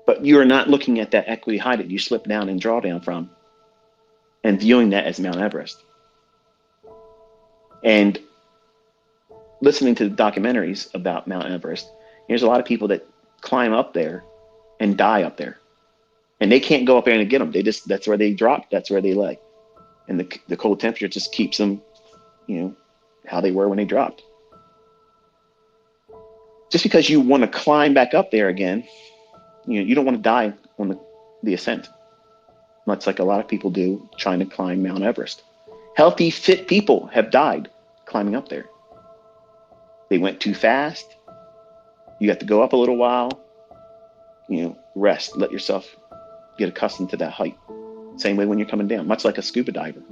But you're not looking at that equity high that you slip down and draw down from and viewing that as Mount Everest. And listening to the documentaries about Mount Everest, there's a lot of people that climb up there and die up there. And they can't go up there and get them. That's where they drop, that's where they lay. And the cold temperature just keeps them, how they were when they dropped. Just because you want to climb back up there again, you don't want to die on the ascent, much like a lot of people do trying to climb Mount Everest. Healthy, fit people have died climbing up there. They went too fast. You have to go up a little while, rest, let yourself get accustomed to that height. Same way when you're coming down, much like a scuba diver.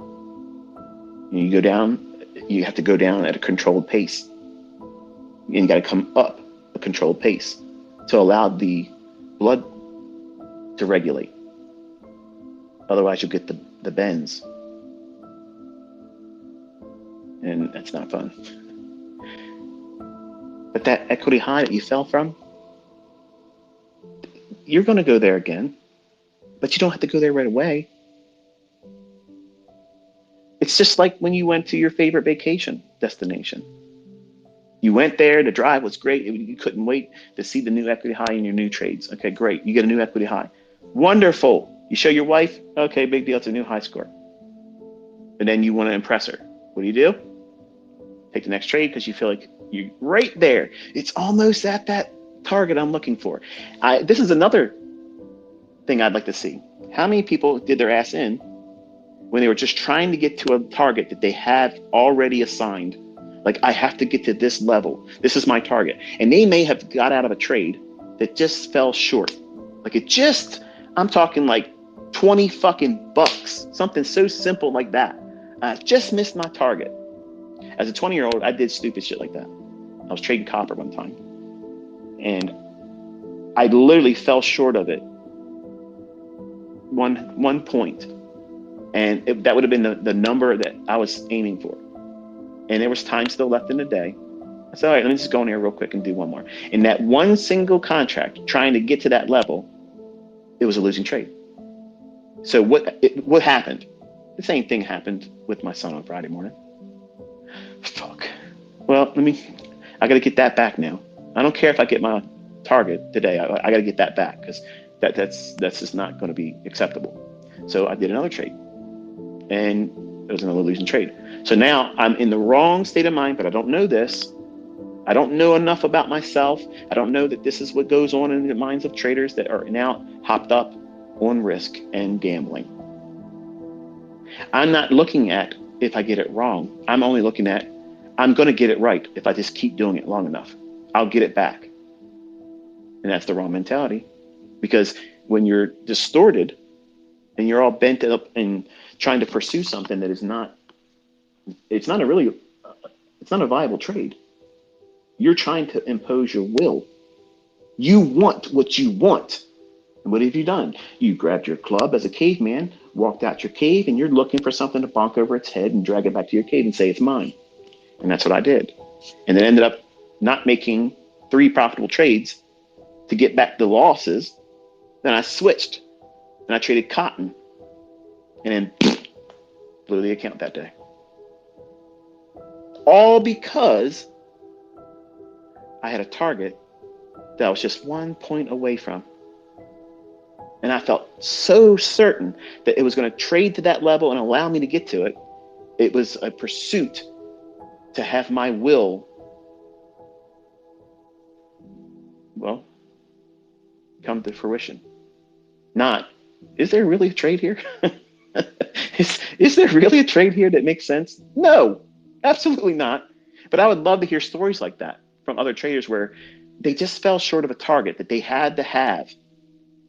You go down, you have to go down at a controlled pace. And you got to come up a controlled pace to allow the blood to regulate. Otherwise, you'll get the bends. And that's not fun. But that equity high that you fell from, you're going to go there again, but you don't have to go there right away. It's just like when you went to your favorite vacation destination. You went there, the drive was great. You couldn't wait to see the new equity high in your new trades. Okay, great. You get a new equity high. Wonderful. You show your wife, okay, big deal. It's a new high score. And then you want to impress her. What do? Take the next trade because you feel like you're right there. It's almost at that target I'm looking for. This is another thing I'd like to see. How many people did their ass in when they were just trying to get to a target that they have already assigned? Like, I have to get to this level. This is my target. And they may have got out of a trade that just fell short. Like I'm talking like 20 fucking bucks. Something so simple like that. I just missed my target. As a 20-year-old, I did stupid shit like that. I was trading copper one time. And I literally fell short of it. One point. And that would have been the number that I was aiming for. And there was time still left in the day. I said, all right, let me just go in here real quick and do one more. In that one single contract, trying to get to that level, it was a losing trade. So what happened? The same thing happened with my son on Friday morning. Fuck. Well, I got to get that back now. I don't care if I get my target today. I got to get that back because that's just not going to be acceptable. So I did another trade, and it was another losing trade. So now I'm in the wrong state of mind, but I don't know this. I don't know enough about myself. I don't know that this is what goes on in the minds of traders that are now hopped up on risk and gambling. I'm not looking at if I get it wrong. I'm only looking at I'm going to get it right if I just keep doing it long enough. I'll get it back. And that's the wrong mentality. Because when you're distorted and you're all bent up and trying to pursue something that is not, it's not a viable trade. You're trying to impose your will. You want what you want. And what have you done? You grabbed your club as a caveman, walked out your cave, and you're looking for something to bonk over its head and drag it back to your cave and say it's mine. And that's what I did. And then ended up not making 3 profitable trades to get back the losses. Then I switched and I traded cotton and then blew the account that day. All because I had a target that I was just 1 point away from. And I felt so certain that it was going to trade to that level and allow me to get to it. It was a pursuit to have my will, come to fruition. Not, is there really a trade here? Is there really a trade here that makes sense? No, absolutely not. But I would love to hear stories like that from other traders where they just fell short of a target that they had to have.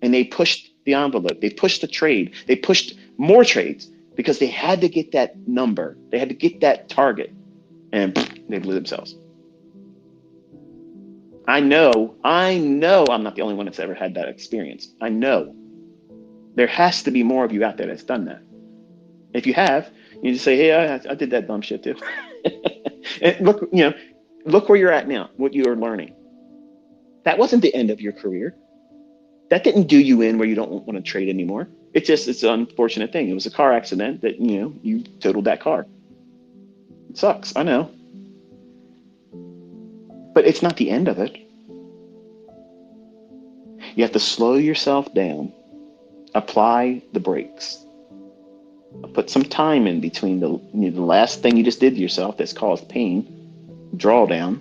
And they pushed the envelope. They pushed the trade. They pushed more trades because they had to get that number. They had to get that target. And they blew themselves. I know I'm not the only one that's ever had that experience. I know. There has to be more of you out there that's done that. If you have, you just say, hey, I did that dumb shit too. And look where you're at now, what you are learning. That wasn't the end of your career. That didn't do you in where you don't want to trade anymore. It's an unfortunate thing. It was a car accident that, you totaled that car. It sucks, I know. But it's not the end of it. You have to slow yourself down, apply the brakes, put some time in between the last thing you just did to yourself that's caused pain, drawdown,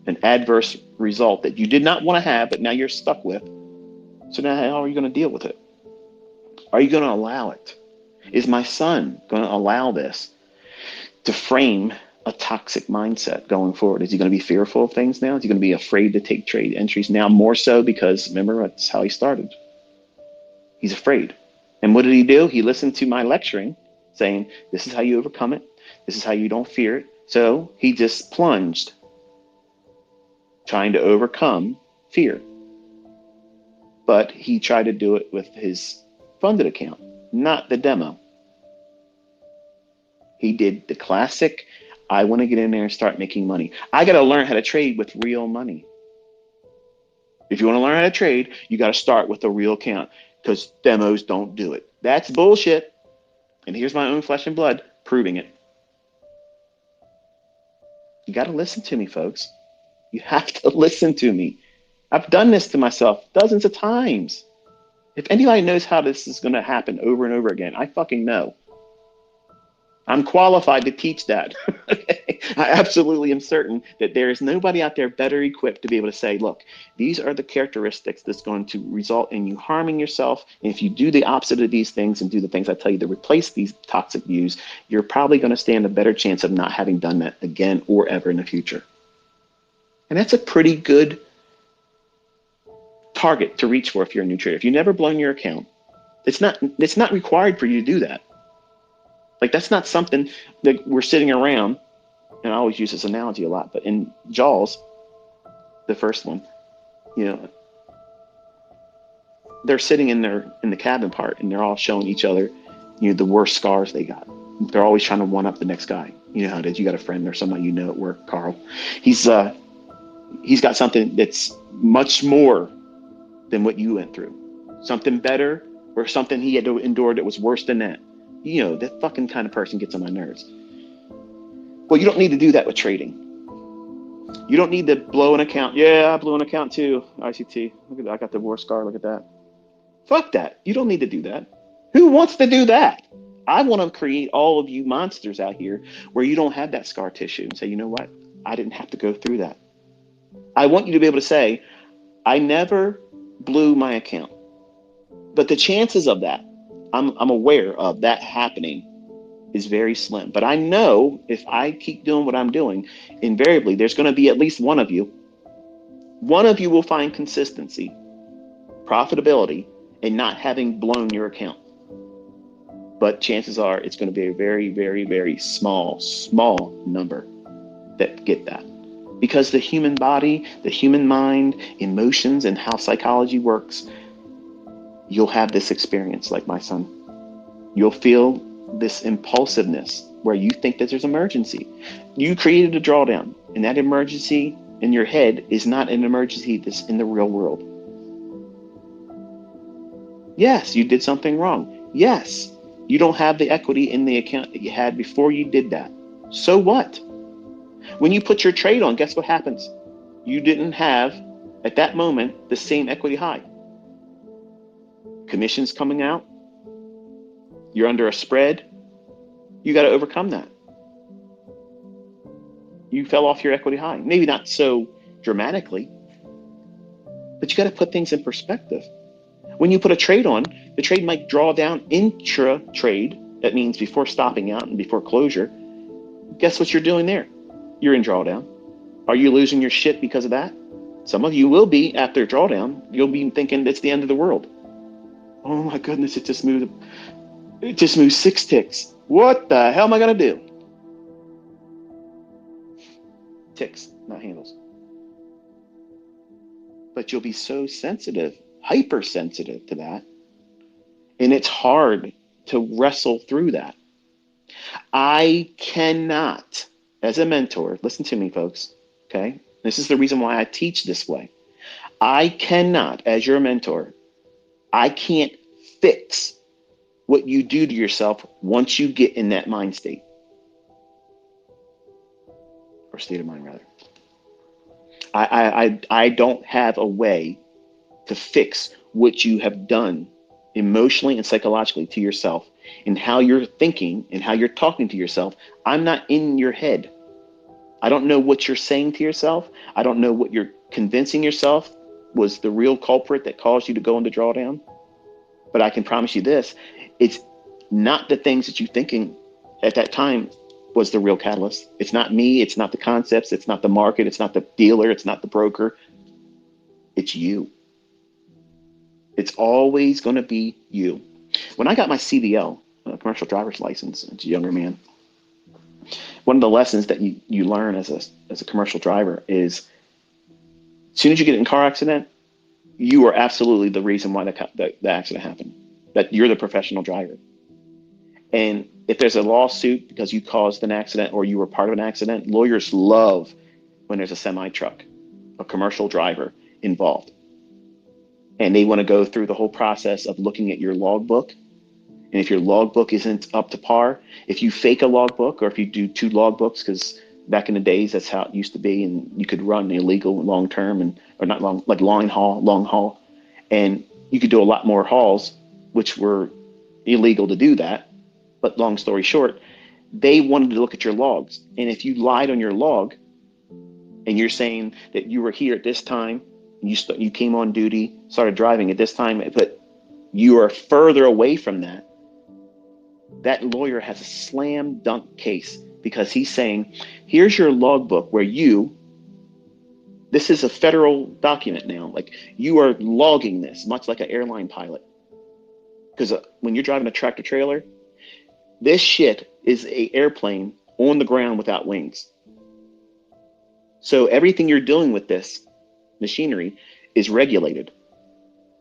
an adverse result that you did not want to have, but now you're stuck with. So now how are you going to deal with it? Are you going to allow it? Is my son going to allow this to frame a toxic mindset going forward? Is he going to be fearful of things now? Is he going to be afraid to take trade entries now, more so because, remember, that's how he started. He's afraid. And what did he do? He listened to my lecturing saying, this is how you overcome it. This is how you don't fear it. So he just plunged, trying to overcome fear. But he tried to do it with his funded account, not the demo. He did the classic, I want to get in there and start making money. I got to learn how to trade with real money. If you want to learn how to trade, you got to start with a real account, because demos don't do it. That's bullshit. And here's my own flesh and blood proving it. You got to listen to me, folks. You have to listen to me. I've done this to myself dozens of times. If anybody knows how this is going to happen over and over again, I fucking know. I'm qualified to teach that. I absolutely am certain that there is nobody out there better equipped to be able to say, look, these are the characteristics that's going to result in you harming yourself. And if you do the opposite of these things and do the things I tell you to replace these toxic views, you're probably going to stand a better chance of not having done that again or ever in the future. And that's a pretty good target to reach for if you're a new trader. If you've never blown your account, it's not required for you to do that. Like, that's not something that we're sitting around, and I always use this analogy a lot, but in Jaws, the first one, they're sitting in the cabin part, and they're all showing each other, the worst scars they got. They're always trying to one up the next guy. You know how it is. You got a friend or somebody at work, Carl. He's got something that's much more than what you went through. Something better, or something he had to endure that was worse than that. That fucking kind of person gets on my nerves. Well, you don't need to do that with trading. You don't need to blow an account. Yeah, I blew an account too. ICT. Look at that. I got the war scar. Look at that. Fuck that. You don't need to do that. Who wants to do that? I want to create all of you monsters out here where you don't have that scar tissue and say, you know what? I didn't have to go through that. I want you to be able to say, I never blew my account. But the chances of that, I'm aware of that happening, is very slim. But I know if I keep doing what I'm doing, invariably, there's going to be at least one of you. One of you will find consistency, profitability, in not having blown your account. But chances are it's going to be a very, very, very small number that get that. Because the human body, the human mind, emotions, and how psychology works, you'll have this experience like my son. You'll feel this impulsiveness where you think that there's emergency. You created a drawdown, and that emergency in your head is not an emergency that's in the real world. Yes, you did something wrong. Yes, you don't have the equity in the account that you had before you did that. So what? When you put your trade on, guess what happens? You didn't have, at that moment, the same equity high. Commissions coming out. You're under a spread. You got to overcome that. You fell off your equity high. Maybe not so dramatically, but you got to put things in perspective. When you put a trade on, the trade might draw down intra-trade. That means before stopping out and before closure. Guess what you're doing there? You're in drawdown. Are you losing your shit because of that? Some of you will be after drawdown. You'll be thinking it's the end of the world. Oh my goodness, it just moved 6 ticks. What the hell am I going to do? Ticks, not handles. But you'll be so sensitive, hypersensitive to that. And it's hard to wrestle through that. I cannot, as a mentor, listen to me, folks, okay? This is the reason why I teach this way. I cannot, as your mentor, I can't fix what you do to yourself once you get in that mind state, or state of mind rather. I don't have a way to fix what you have done emotionally and psychologically to yourself, and how you're thinking and how you're talking to yourself. I'm not in your head. I don't know what you're saying to yourself. I don't know what you're convincing yourself was the real culprit that caused you to go into drawdown. But I can promise you this, it's not the things that you're thinking at that time was the real catalyst. It's not me. It's not the concepts. It's not the market. It's not the dealer. It's not the broker. It's you. It's always going to be you. When I got my CDL, a commercial driver's license, as a younger man, one of the lessons that you learn as a commercial driver is, as soon as you get in a car accident, you are absolutely the reason why the accident happened. That you're the professional driver. And if there's a lawsuit because you caused an accident or you were part of an accident, lawyers love when there's a semi truck, a commercial driver involved. And they want to go through the whole process of looking at your logbook. And if your logbook isn't up to par, if you fake a logbook, or if you do 2 logbooks, because back in the days, that's how it used to be. And you could run illegal long term, and or not long, like long haul. And you could do a lot more hauls, which were illegal to do that. But long story short, they wanted to look at your logs. And if you lied on your log and you're saying that you were here at this time, and you came on duty, started driving at this time, but you are further away from that, that lawyer has a slam dunk case, because he's saying, here's your logbook where this is a federal document now. Like, you are logging this, much like an airline pilot. Because when you're driving a tractor trailer, this shit is an airplane on the ground without wings. So everything you're doing with this machinery is regulated.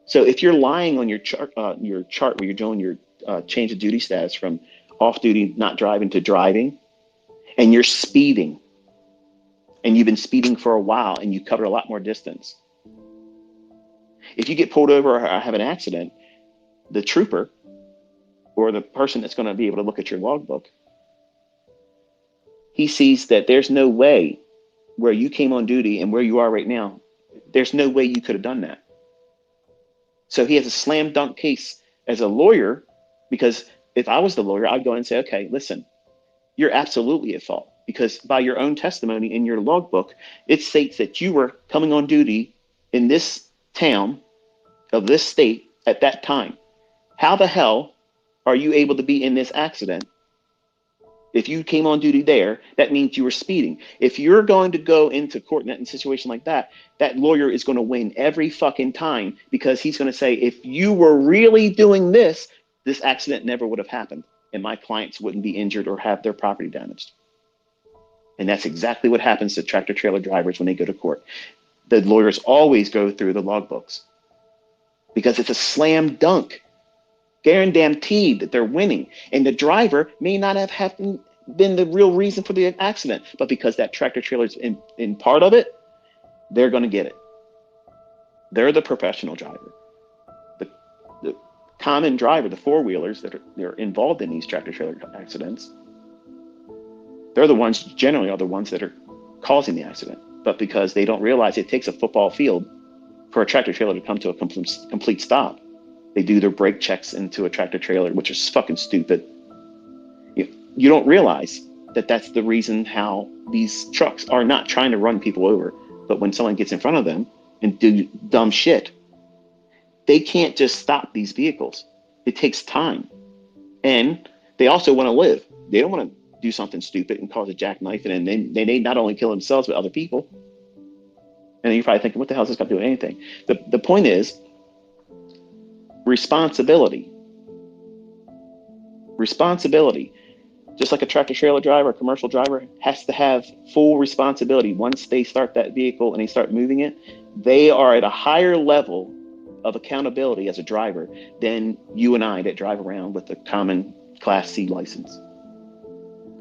So if you're lying on your chart where you're doing your change of duty status from off duty, not driving, to driving, and you're speeding, and you've been speeding for a while and you cover a lot more distance, if you get pulled over or have an accident, the trooper or the person that's going to be able to look at your logbook, he sees that there's no way where you came on duty and where you are right now, there's no way you could have done that. So he has a slam dunk case as a lawyer, because if I was the lawyer, I'd go and say, okay, listen, you're absolutely at fault, because by your own testimony in your logbook, it states that you were coming on duty in this town of this state at that time. How the hell are you able to be in this accident? If you came on duty there, that means you were speeding. If you're going to go into court in a situation like that, that lawyer is going to win every fucking time, because he's going to say, if you were really doing this, this accident never would have happened, and my clients wouldn't be injured or have their property damaged. And that's exactly what happens to tractor trailer drivers when they go to court. The lawyers always go through the logbooks, because it's a slam dunk, guaranteed that they're winning. And the driver may not have been the real reason for the accident, but because that tractor trailer is in part of it, they're going to get it. They're the professional driver. The common driver, the four-wheelers they're involved in these tractor trailer accidents, they're the ones, generally are the ones that are causing the accident. But because they don't realize it takes a football field for a tractor trailer to come to a complete stop, they do their brake checks into a tractor trailer, which is fucking stupid. You don't realize that that's the reason how these trucks are not trying to run people over. But when someone gets in front of them and do dumb shit, they can't just stop these vehicles. It takes time. And they also want to live. They don't want to do something stupid and cause a jackknife, and then they not only kill themselves, but other people. And you're probably thinking, what the hell is this got to do with anything? The point is, responsibility. Just like a tractor trailer driver, a commercial driver has to have full responsibility. Once they start that vehicle and they start moving it, they are at a higher level of accountability as a driver than you and I that drive around with a common Class C license.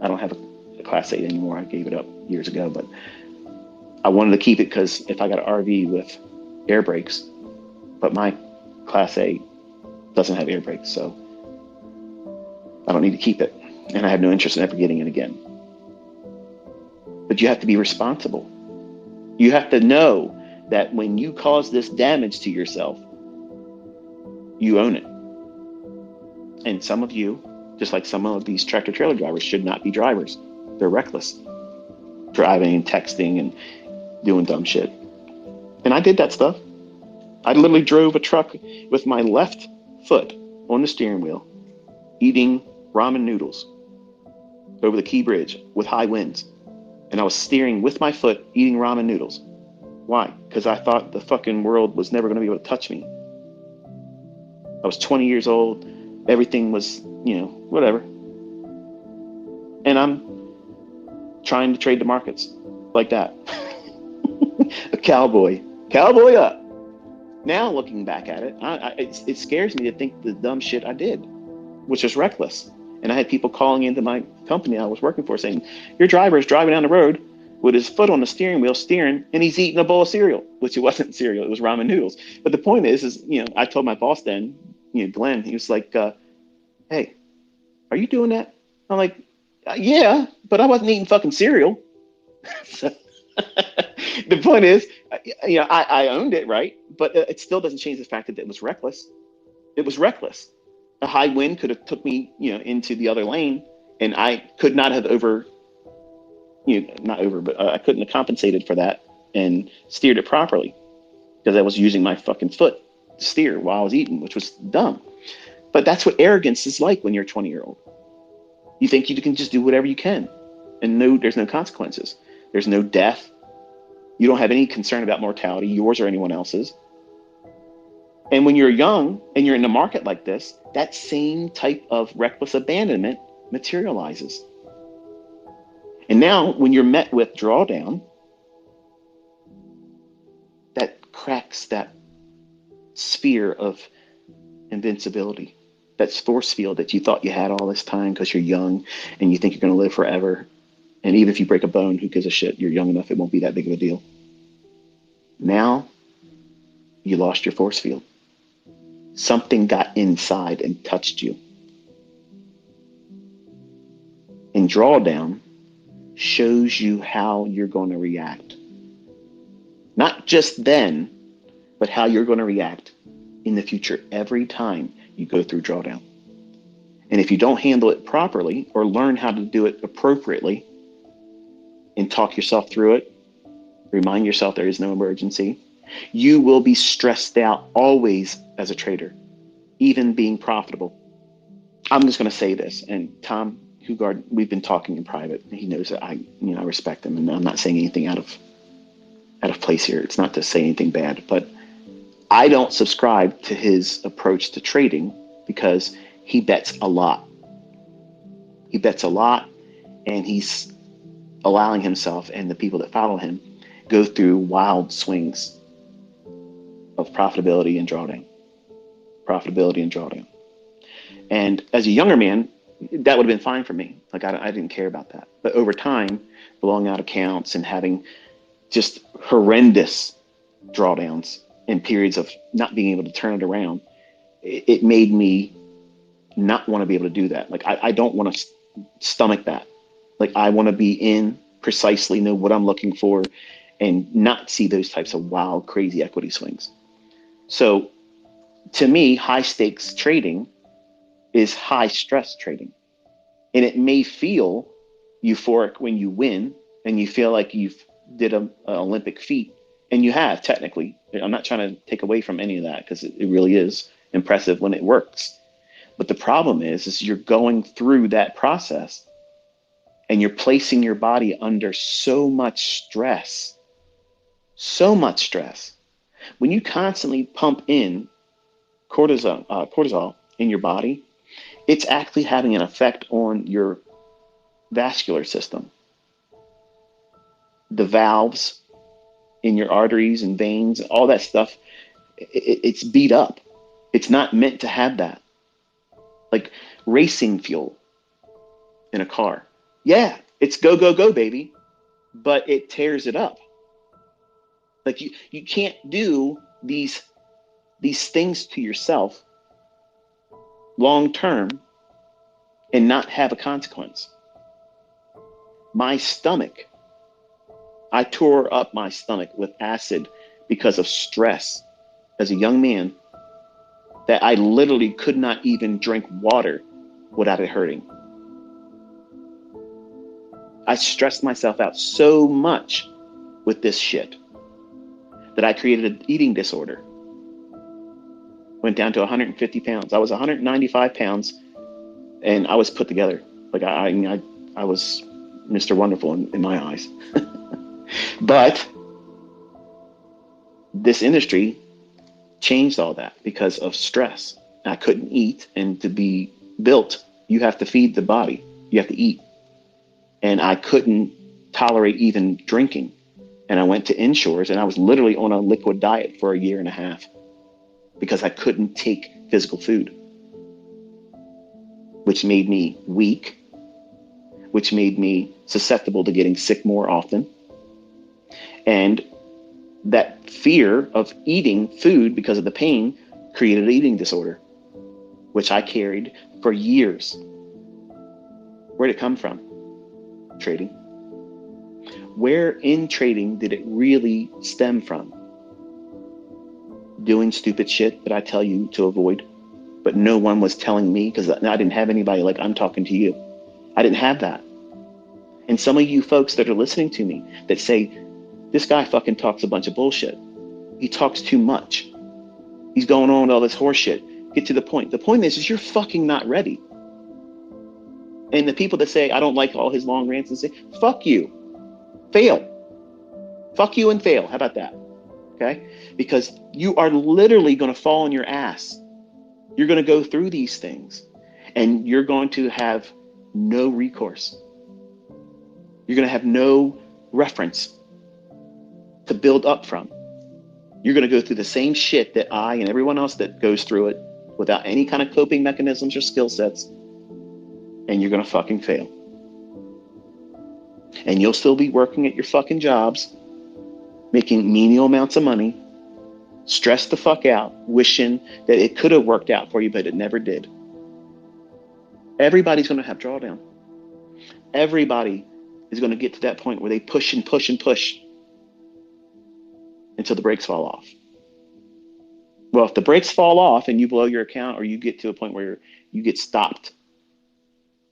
I don't have a Class 8 anymore. I gave it up years ago, but I wanted to keep it because if I got an RV with air brakes, but my Class A Doesn't have air brakes, so I don't need to keep it. And I have no interest in ever getting it again. But you have to be responsible. You have to know that when you cause this damage to yourself, you own it. And some of you, just like some of these tractor trailer drivers, should not be drivers. They're reckless, driving and texting and doing dumb shit. And I did that stuff. I literally drove a truck with my left foot on the steering wheel, eating ramen noodles over the Key Bridge with high winds. And I was steering with my foot, eating ramen noodles. Why? Because I thought the fucking world was never going to be able to touch me. I was 20 years old. Everything was, whatever. And I'm trying to trade the markets like that. A cowboy up. Now looking back at it, it scares me to think the dumb shit I did, which was reckless. And I had people calling into my company I was working for saying, your driver is driving down the road with his foot on the steering wheel steering, and he's eating a bowl of cereal, which it wasn't cereal, it was ramen noodles. But the point is, I told my boss then, Glenn, he was like, hey, are you doing that? I'm like, yeah, but I wasn't eating fucking cereal. So, the point is, I owned it, right? But it still doesn't change the fact that it was reckless. It was reckless. A high wind could have took me, into the other lane, and I could not have I couldn't have compensated for that and steered it properly because I was using my fucking foot to steer while I was eating, which was dumb. But that's what arrogance is like when you're a 20-year-old. You think you can just do whatever you can, and there's no consequences. There's no death. You don't have any concern about mortality, yours or anyone else's. And when you're young and you're in a market like this, that same type of reckless abandonment materializes. And now when you're met with drawdown, that cracks that sphere of invincibility, that force field that you thought you had all this time because you're young and you think you're going to live forever. And even if you break a bone, who gives a shit? You're young enough, it won't be that big of a deal. Now you lost your force field. Something got inside and touched you. And drawdown shows you how you're going to react. Not just then, but how you're going to react in the future every time you go through drawdown. And if you don't handle it properly or learn how to do it appropriately and talk yourself through it, remind yourself there is no emergency, you will be stressed out always as a trader, even being profitable. I'm just going to say this, and Tom Hugard, we've been talking in private. He knows that I respect him, and I'm not saying anything out of place here. It's not to say anything bad, but I don't subscribe to his approach to trading because he bets a lot. He bets a lot, and he's allowing himself and the people that follow him go through wild swings of profitability and drawdown. And as a younger man, that would have been fine for me. Like I didn't care about that. But over time, blowing out accounts and having just horrendous drawdowns and periods of not being able to turn it around, it made me not want to be able to do that. Like I don't want to stomach that. Like I want to be in, precisely know what I'm looking for, and not see those types of wild, crazy equity swings. So to me, high stakes trading is high stress trading. And it may feel euphoric when you win and you feel like you've did an Olympic feat, and you have technically. I'm not trying to take away from any of that because it really is impressive when it works. But the problem is you're going through that process and you're placing your body under so much stress. When you constantly pump in cortisol in your body, it's actually having an effect on your vascular system. The valves in your arteries and veins, all that stuff, it's beat up. It's not meant to have that. Like racing fuel in a car. Yeah, it's go, go, go, baby, but it tears it up. Like you can't do these things to yourself long term and not have a consequence. My stomach, I tore up my stomach with acid because of stress as a young man, that I literally could not even drink water without it hurting. I stressed myself out so much with this shit that I created an eating disorder. Went down to 150 pounds. I was 195 pounds and I was put together. Like I was Mr. Wonderful in my eyes. But this industry changed all that because of stress. I couldn't eat, and to be built, you have to feed the body. You have to eat. And I couldn't tolerate even drinking. And I went to inshores and I was literally on a liquid diet for a year and a half because I couldn't take physical food, which made me weak, which made me susceptible to getting sick more often. And that fear of eating food because of the pain created an eating disorder, which I carried for years. Where'd it come from? Trading. Where in trading did it really stem from? Doing stupid shit that I tell you to avoid, but no one was telling me because I didn't have anybody like I'm talking to you. I didn't have that. And some of you folks that are listening to me that say, this guy fucking talks a bunch of bullshit. He talks too much. He's going on with all this horse shit. Get to the point. The point is you're fucking not ready. And the people that say, I don't like all his long rants and say, fuck you. Fail. Fuck you and fail. How about that? Okay? Because you are literally going to fall on your ass. You're going to go through these things and you're going to have no recourse. You're going to have no reference to build up from. You're going to go through the same shit that I and everyone else that goes through it without any kind of coping mechanisms or skill sets. And you're going to fucking fail. And you'll still be working at your fucking jobs, making menial amounts of money, stressed the fuck out, wishing that it could have worked out for you, but it never did. Everybody's going to have drawdown. Everybody is going to get to that point where they push and push and push until the brakes fall off. Well, if the brakes fall off and you blow your account or you get to a point where you get stopped,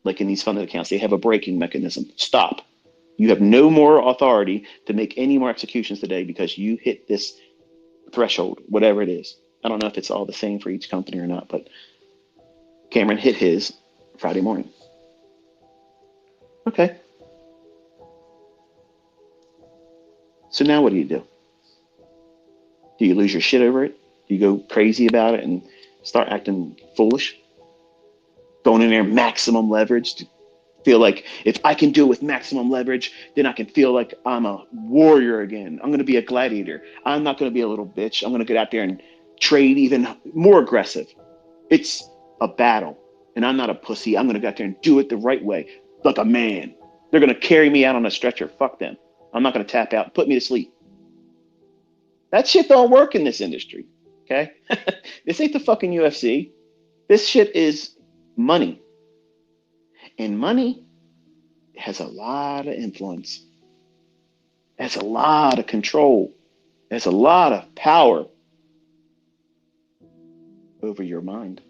like in these funded accounts, they have a braking mechanism. Stop. You have no more authority to make any more executions today because you hit this threshold, whatever it is. I don't know if it's all the same for each company or not, but Cameron hit his Friday morning. Okay. So now what do? Do you lose your shit over it? Do you go crazy about it and start acting foolish? Going in there maximum leverage to feel like if I can do it with maximum leverage, then I can feel like I'm a warrior again. I'm going to be a gladiator. I'm not going to be a little bitch. I'm going to get out there and trade even more aggressive. It's a battle. And I'm not a pussy. I'm going to go out there and do it the right way, like a man. They're going to carry me out on a stretcher. Fuck them. I'm not going to tap out. Put me to sleep. That shit don't work in this industry. Okay? This ain't the fucking UFC. This shit is money. And money has a lot of influence. Has a lot of control. Has a lot of power over your mind.